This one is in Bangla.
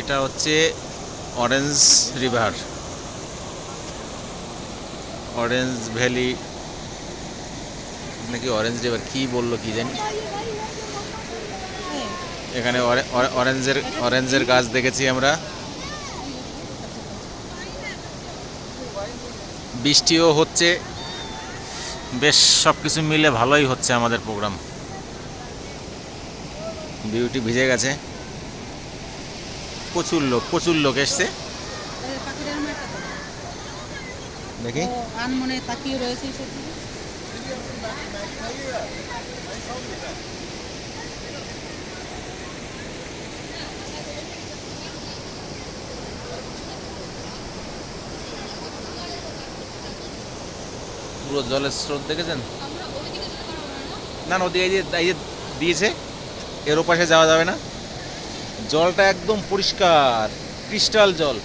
এটা হচ্ছে অরেঞ্জ রিভার, অরেঞ্জ ভ্যালি নাকি অরেঞ্জ রিভার কি বললো কি জানি। এখানে অরেঞ্জের গাছ দেখেছি আমরা। বৃষ্টিও হচ্ছে, বেশ সব কিছু মিলে ভালোই হচ্ছে আমাদের প্রোগ্রাম। বিউটি ভিজে গেছে, প্রচুর লোক এসছে। দেখি আনমনে তাকিয়ে রয়েছে পুরো জলের স্রোত দেখেছেন? না না, ওদিকে এই যে দিয়েছে, এর ওপাশে যাওয়া যাবে না। জলটা একদম পরিষ্কার, ক্রিস্টাল জল।